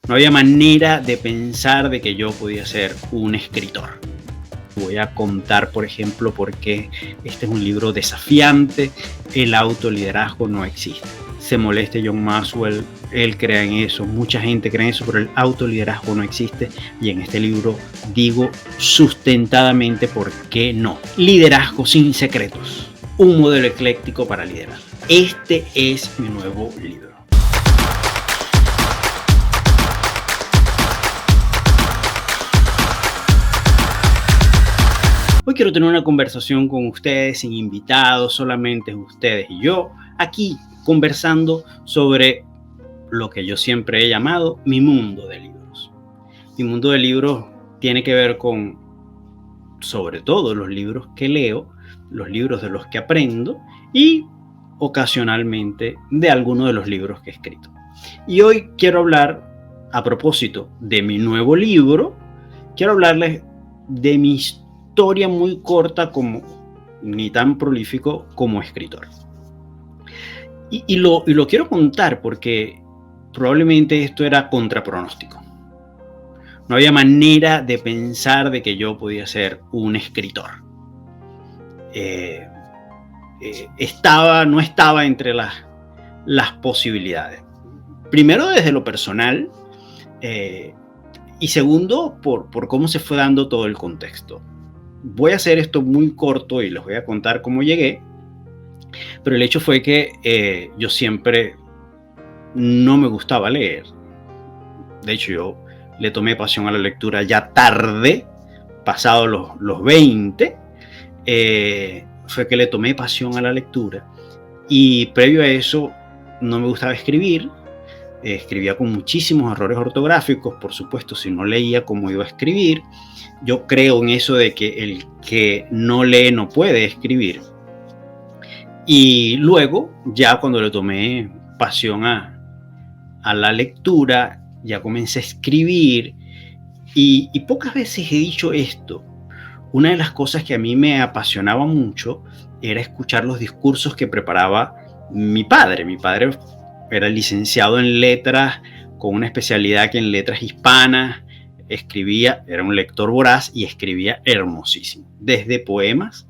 No había manera de pensar de que yo podía ser un escritor. Voy a contar, por ejemplo, por qué este es un libro desafiante. El autoliderazgo no existe. Se moleste John Maxwell, él crea en eso, mucha gente cree en eso, pero el autoliderazgo no existe. Y en este libro digo sustentadamente por qué no. Liderazgo sin secretos. Un modelo ecléctico para liderar. Este es mi nuevo libro. Hoy quiero tener una conversación con ustedes, sin invitados, solamente ustedes y yo, aquí conversando sobre lo que yo siempre he llamado mi mundo de libros. Mi mundo de libros tiene que ver con, sobre todo, los libros que leo, los libros de los que aprendo y ocasionalmente de algunos de los libros que he escrito. Y hoy quiero hablar, a propósito de mi nuevo libro, quiero hablarles de mi historia muy corta, como ni tan prolífico como escritor. Y lo quiero contar porque probablemente esto era contrapronóstico. No había manera de pensar de que yo podía ser un escritor. No estaba entre las posibilidades. Primero desde lo personal y segundo por cómo se fue dando todo el contexto. Voy a hacer esto muy corto y les voy a contar cómo llegué, pero el hecho fue que yo siempre no me gustaba leer. De hecho, yo le tomé pasión a la lectura ya tarde, pasados los 20, fue que le tomé pasión a la lectura. Y previo a eso no me gustaba escribir. Escribía con muchísimos errores ortográficos, por supuesto, si no leía cómo iba a escribir. Yo creo en eso de que el que no lee no puede escribir. Y luego, ya cuando le tomé pasión a la lectura, ya comencé a escribir. Y pocas veces he dicho esto. Una de las cosas que a mí me apasionaba mucho era escuchar los discursos que preparaba mi padre. Mi padre era licenciado en letras, con una especialidad que en letras hispanas. Escribía, era un lector voraz y escribía hermosísimo, desde poemas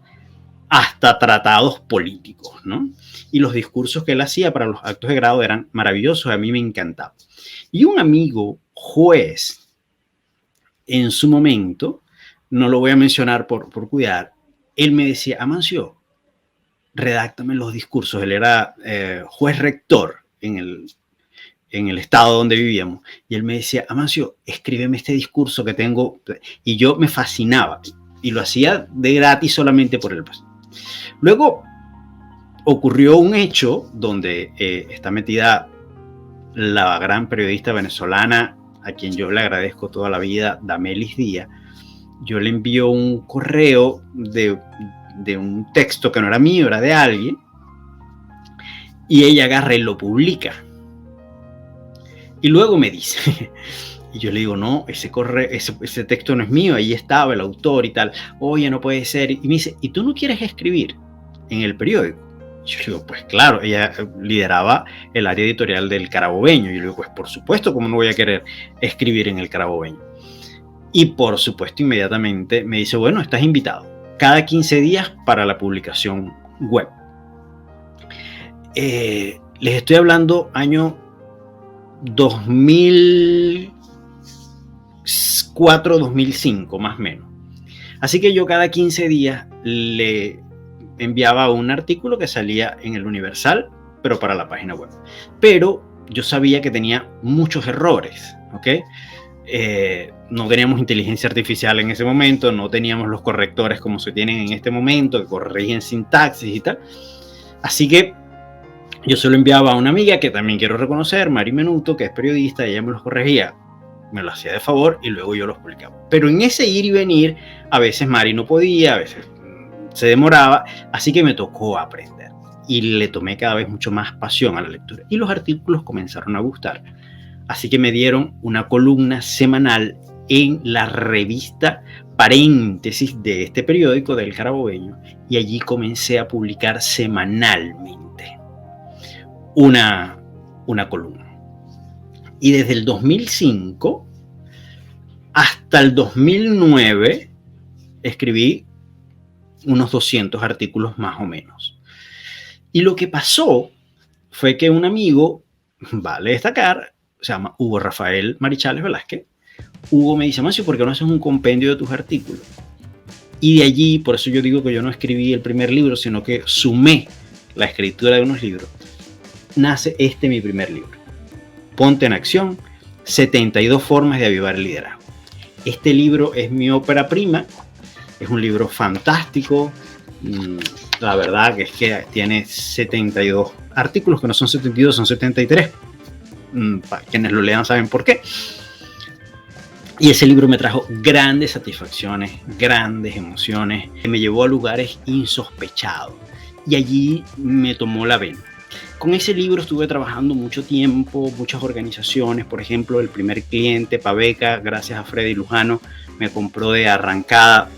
hasta tratados políticos, ¿no? Y los discursos que él hacía para los actos de grado eran maravillosos, a mí me encantaba. Y un amigo juez, en su momento, no lo voy a mencionar por cuidar, él me decía: Amancio, redáctame los discursos. Él era juez rector en el estado donde vivíamos, y él me decía: Amancio, escríbeme este discurso que tengo. Y yo me fascinaba, y lo hacía de gratis solamente por él. Luego ocurrió un hecho donde está metida la gran periodista venezolana, a quien yo le agradezco toda la vida, Damelis Díaz. Yo le envío un correo de un texto que no era mío, era de alguien, y ella agarra y lo publica. Y luego me dice, y yo le digo: no, ese texto no es mío, ahí estaba el autor y tal. Oye, no puede ser. Y me dice: ¿y tú no quieres escribir en el periódico? Y yo le digo: pues claro, ella lideraba el área editorial del Carabobeño. Y yo le digo: pues por supuesto, ¿cómo no voy a querer escribir en el Carabobeño? Y por supuesto, inmediatamente me dice: bueno, estás invitado cada 15 días para la publicación web. Les estoy hablando año 2004-2005, más o menos. Así que yo cada 15 días le enviaba un artículo que salía en el Universal, pero para la página web. Pero yo sabía que tenía muchos errores, ¿ok? No teníamos inteligencia artificial en ese momento, no teníamos los correctores como se tienen en este momento, que corrigen sintaxis y tal. Así que yo se lo enviaba a una amiga que también quiero reconocer, Mari Menuto, que es periodista. Ella me los corregía, me lo hacía de favor y luego yo los publicaba. Pero en ese ir y venir, a veces Mari no podía, a veces se demoraba, así que me tocó aprender. Y le tomé cada vez mucho más pasión a la lectura. Y los artículos comenzaron a gustar. Así que me dieron una columna semanal en la revista Paréntesis de este periódico del Carabobeño. Y allí comencé a publicar semanalmente una columna. Y desde el 2005 hasta el 2009 escribí unos 200 artículos más o menos. Y lo que pasó fue que un amigo, vale destacar, se llama Hugo Rafael Marichales Velázquez. Hugo me dice: Mancio, ¿por qué no haces un compendio de tus artículos? Y de allí, por eso yo digo que yo no escribí el primer libro, sino que sumé la escritura de unos libros, nace mi primer libro, Ponte en Acción, 72 formas de avivar el liderazgo. Este libro es mi ópera prima, es un libro fantástico. La verdad que es que tiene 72 artículos, que no son 72, son 73. Para quienes lo lean saben por qué. Y ese libro me trajo grandes satisfacciones, grandes emociones, me llevó a lugares insospechados y allí me tomó la vena. Con ese libro estuve trabajando mucho tiempo, muchas organizaciones. Por ejemplo, el primer cliente, Paveca, gracias a Freddy Lujano, me compró de arrancada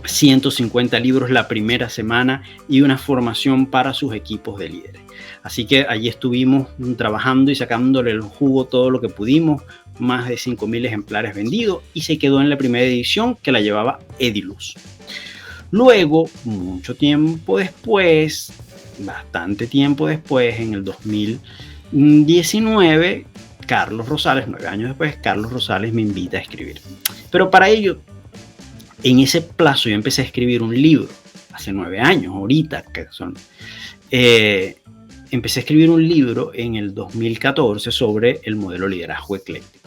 150 libros la primera semana y una formación para sus equipos de líderes. Así que allí estuvimos trabajando y sacándole el jugo todo lo que pudimos, más de 5.000 ejemplares vendidos, y se quedó en la primera edición, que la llevaba Ediluz. Luego, mucho tiempo después, bastante tiempo después, en el 2019, Carlos Rosales, 9 años después, Carlos Rosales me invita a escribir. Pero para ello, en ese plazo yo empecé a escribir un libro, hace 9 años, ahorita que son... empecé a escribir un libro en el 2014 sobre el modelo liderazgo ecléctico.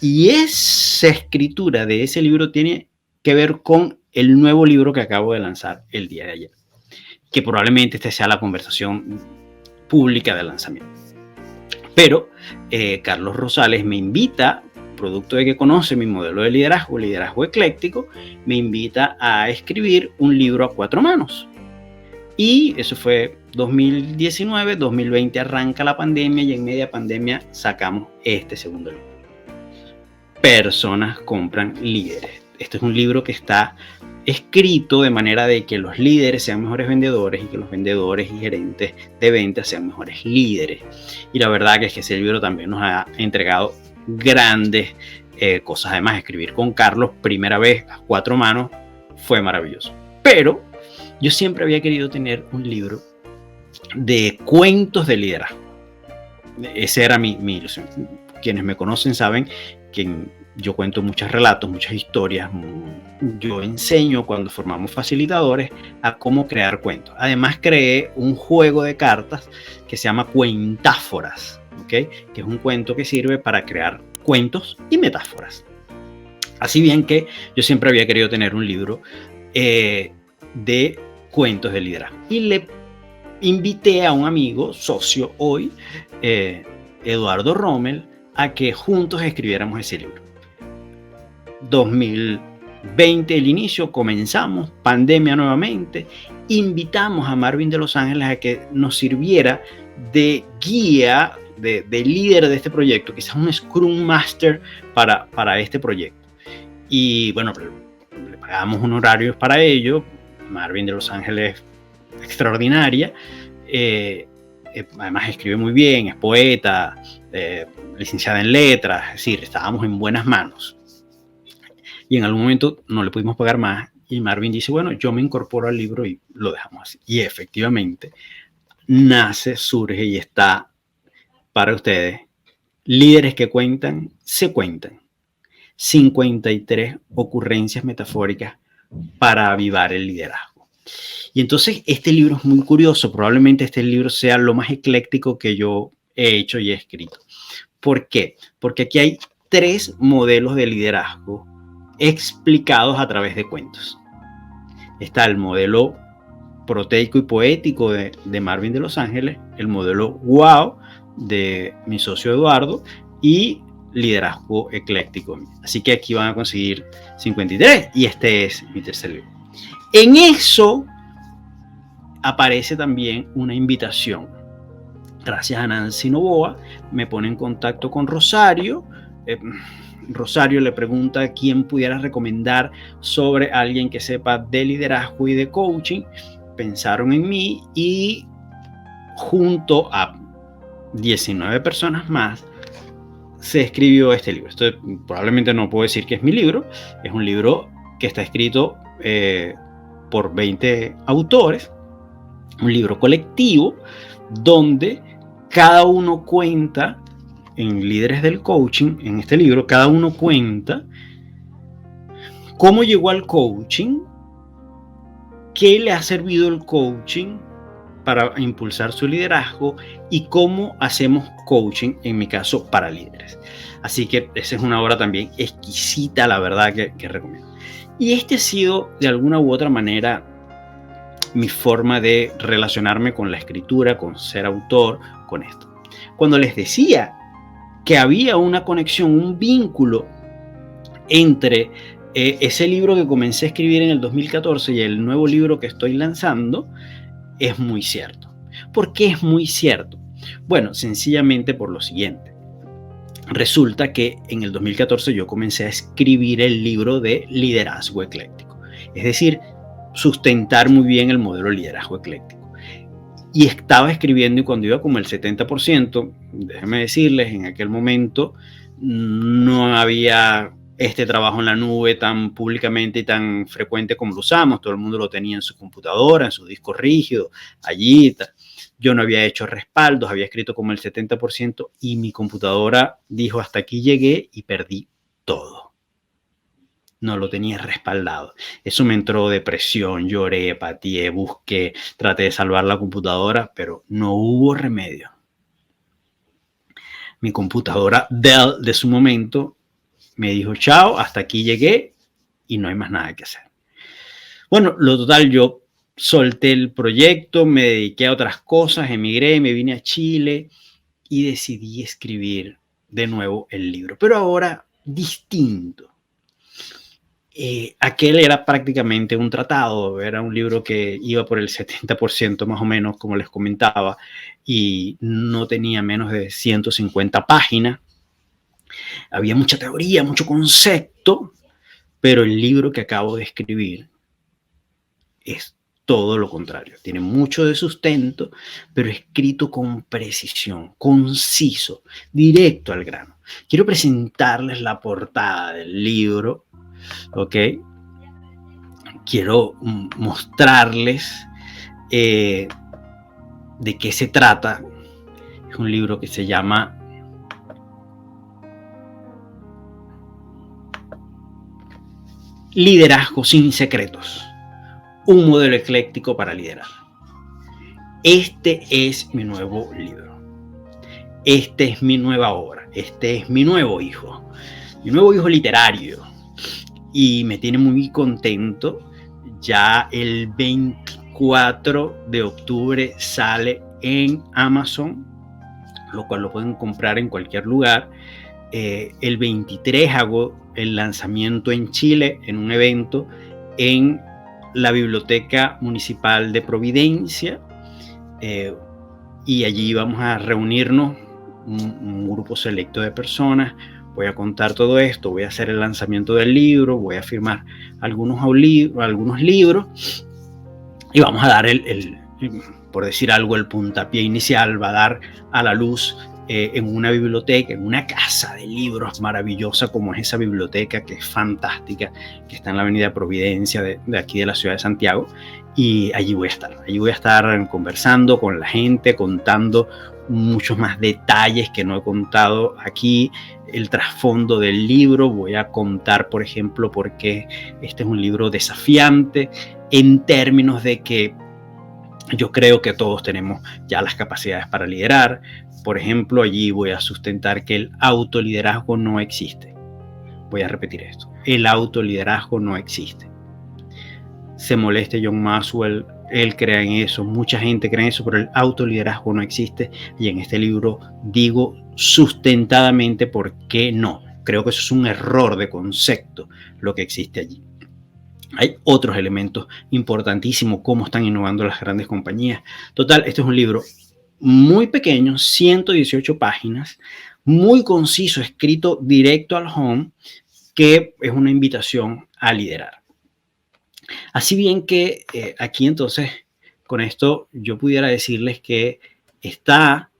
Y esa escritura de ese libro tiene que ver con el nuevo libro que acabo de lanzar el día de ayer, que probablemente esta sea la conversación pública del lanzamiento. Pero Carlos Rosales me invita, producto de que conoce mi modelo de liderazgo ecléctico, me invita a escribir un libro a 4 manos. Y eso fue 2019, 2020 arranca la pandemia y en media pandemia sacamos este segundo libro. Personas compran líderes. Este es un libro que está escrito de manera de que los líderes sean mejores vendedores y que los vendedores y gerentes de ventas sean mejores líderes. Y la verdad que es que ese libro también nos ha entregado grandes cosas. Además, escribir con Carlos, primera vez a 4 manos, fue maravilloso. Pero yo siempre había querido tener un libro de cuentos de liderazgo. Esa era mi ilusión. Quienes me conocen saben que yo cuento muchos relatos, muchas historias. Yo enseño cuando formamos facilitadores a cómo crear cuentos. Además, creé un juego de cartas que se llama Cuentáforas, ¿okay? Que es un cuento que sirve para crear cuentos y metáforas. Así bien que yo siempre había querido tener un libro de cuentos de liderazgo. Y le invité a un amigo, socio hoy, Eduardo Rommel, a que juntos escribiéramos ese libro. 2020, el inicio, comenzamos, pandemia nuevamente, invitamos a Marvin de Los Ángeles a que nos sirviera de guía, de líder de este proyecto, quizás un Scrum Master para este proyecto. Y bueno, le pagamos honorarios para ello. Marvin de Los Ángeles, extraordinaria. Además escribe muy bien, es poeta, licenciada en letras, es decir, estábamos en buenas manos. Y en algún momento no le pudimos pagar más y Marvin dice: bueno, yo me incorporo al libro y lo dejamos así. Y efectivamente nace, surge y está para ustedes. Líderes que cuentan, se cuentan. 53 ocurrencias metafóricas para avivar el liderazgo. Y entonces este libro es muy curioso. Probablemente este libro sea lo más ecléctico que yo he hecho y he escrito. ¿Por qué? Porque aquí hay 3 modelos de liderazgo explicados a través de cuentos. Está el modelo proteico y poético de Marvin de Los Ángeles, el modelo WOW de mi socio Eduardo y liderazgo ecléctico. Así que aquí van a conseguir 53 y este es mi tercer libro. En eso aparece también una invitación. Gracias a Nancy Novoa me pone en contacto con Rosario. Rosario le pregunta a quién pudiera recomendar sobre alguien que sepa de liderazgo y de coaching. Pensaron en mí y junto a 19 personas más se escribió este libro. Esto probablemente no puedo decir que es mi libro, es un libro que está escrito por 20 autores, un libro colectivo donde cada uno cuenta, en Líderes del Coaching, en este libro, cada uno cuenta cómo llegó al coaching, qué le ha servido el coaching para impulsar su liderazgo y cómo hacemos coaching, en mi caso, para líderes. Así que esa es una obra también exquisita, la verdad, que recomiendo. Y este ha sido, de alguna u otra manera, mi forma de relacionarme con la escritura, con ser autor, con esto. Cuando les decía que había una conexión, un vínculo entre ese libro que comencé a escribir en el 2014 y el nuevo libro que estoy lanzando, es muy cierto. ¿Por qué es muy cierto? Bueno, sencillamente por lo siguiente. Resulta que en el 2014 yo comencé a escribir el libro de liderazgo ecléctico. Es decir, sustentar muy bien el modelo de liderazgo ecléctico. Y estaba escribiendo y cuando iba como el 70%, déjenme decirles, en aquel momento no había este trabajo en la nube tan públicamente y tan frecuente como lo usamos. Todo el mundo lo tenía en su computadora, en su disco rígido, allí. Yo no había hecho respaldos, había escrito como el 70% y mi computadora dijo hasta aquí llegué y perdí todo. No lo tenía respaldado. Eso me entró depresión, lloré, pateé, busqué, traté de salvar la computadora, pero no hubo remedio. Mi computadora Dell de su momento me dijo chao, hasta aquí llegué y no hay más nada que hacer. Bueno, lo total, yo solté el proyecto, me dediqué a otras cosas, emigré, me vine a Chile y decidí escribir de nuevo el libro, pero ahora distinto. Aquel era prácticamente un tratado, era un libro que iba por el 70% más o menos, como les comentaba, y no tenía menos de 150 páginas. Había mucha teoría, mucho concepto, pero el libro que acabo de escribir es todo lo contrario. Tiene mucho de sustento, pero escrito con precisión, conciso, directo al grano. Quiero presentarles la portada del libro, ¿ok? Quiero mostrarles de qué se trata. Es un libro que se llama Liderazgo sin secretos. Un modelo ecléctico para liderar. Este es mi nuevo libro. Este es mi nueva obra. Este es mi nuevo hijo. Mi nuevo hijo literario. Y me tiene muy contento. Ya el 24 de octubre sale en Amazon, lo cual lo pueden comprar en cualquier lugar. El 23 hago el lanzamiento en Chile, en un evento en la Biblioteca Municipal de Providencia, y allí vamos a reunirnos un grupo selecto de personas. Voy a contar todo esto, voy a hacer el lanzamiento del libro, voy a firmar algunos libros y vamos a dar por decir algo, el puntapié inicial. Va a dar a la luz en una biblioteca, en una casa de libros maravillosa como es esa biblioteca, que es fantástica, que está en la avenida Providencia de aquí de la ciudad de Santiago. Y allí voy a estar conversando con la gente, contando muchos más detalles que no he contado aquí, el trasfondo del libro. Voy a contar, por ejemplo, por qué este es un libro desafiante, en términos de que yo creo que todos tenemos ya las capacidades para liderar. Por ejemplo, allí voy a sustentar que el autoliderazgo no existe. Voy a repetir esto. El autoliderazgo no existe. Se moleste John Maxwell, él cree en eso, mucha gente cree en eso, pero el autoliderazgo no existe. Y en este libro digo sustentadamente por qué no. Creo que eso es un error de concepto lo que existe allí. Hay otros elementos importantísimos, cómo están innovando las grandes compañías. Total, este es un libro muy pequeño, 118 páginas, muy conciso, escrito directo al home, que es una invitación a liderar. Así bien que aquí entonces, con esto yo pudiera decirles que está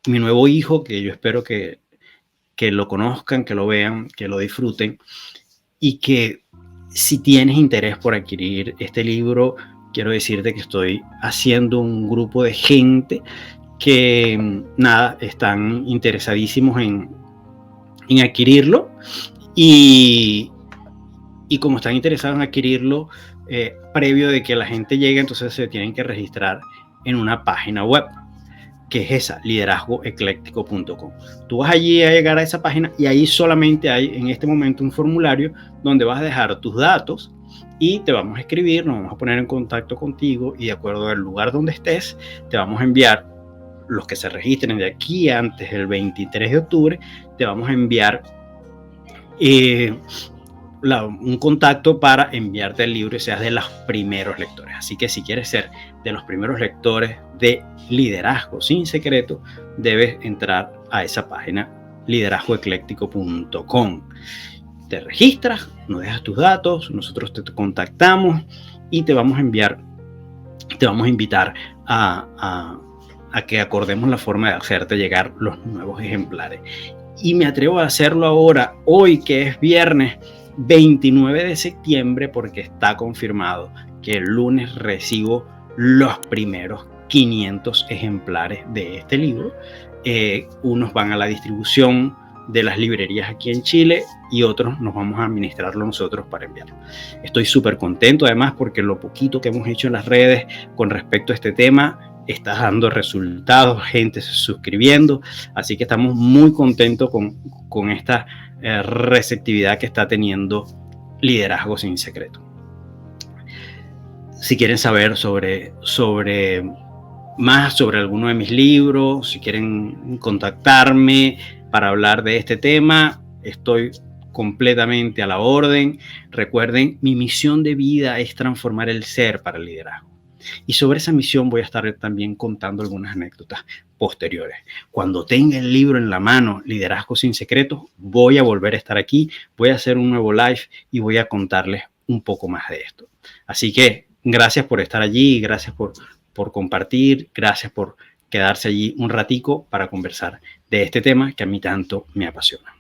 mi nuevo hijo, que yo espero que lo conozcan, que lo vean, que lo disfruten, y que si tienes interés por adquirir este libro, quiero decirte que estoy haciendo un grupo de gente que, nada, están interesadísimos en adquirirlo, y, y como están interesados en adquirirlo, previo de que la gente llegue, entonces se tienen que registrar en una página web, que es esa, liderazgoecléctico.com. Tú vas allí a llegar a esa página y ahí solamente hay en este momento un formulario donde vas a dejar tus datos y te vamos a escribir, nos vamos a poner en contacto contigo, y de acuerdo al lugar donde estés, te vamos a enviar, los que se registren de aquí antes del 23 de octubre, te vamos a enviar un contacto para enviarte el libro y seas de los primeros lectores. Así que si quieres ser de los primeros lectores de Liderazgo Sin Secreto, debes entrar a esa página, liderazgoecléctico.com. Te registras, nos dejas tus datos, nosotros te contactamos y te vamos a enviar, te vamos a invitar a que acordemos la forma de hacerte llegar los nuevos ejemplares. Y me atrevo a hacerlo ahora, hoy que es viernes 29 de septiembre, porque está confirmado que el lunes recibo los primeros 500 ejemplares de este libro. Unos van a la distribución de las librerías aquí en Chile y otros nos vamos a administrarlo nosotros para enviarlo. Estoy súper contento además porque lo poquito que hemos hecho en las redes con respecto a este tema está dando resultados, gente se suscribiendo, así que estamos muy contentos con esta receptividad que está teniendo Liderazgo Sin Secreto. Si quieren saber más sobre alguno de mis libros, si quieren contactarme para hablar de este tema, estoy completamente a la orden. Recuerden, mi misión de vida es transformar el ser para el liderazgo. Y sobre esa misión voy a estar también contando algunas anécdotas posteriores. Cuando tenga el libro en la mano, Liderazgo Sin Secretos, voy a volver a estar aquí, voy a hacer un nuevo live y voy a contarles un poco más de esto. Así que gracias por estar allí, gracias por compartir, gracias por quedarse allí un ratico para conversar de este tema que a mí tanto me apasiona.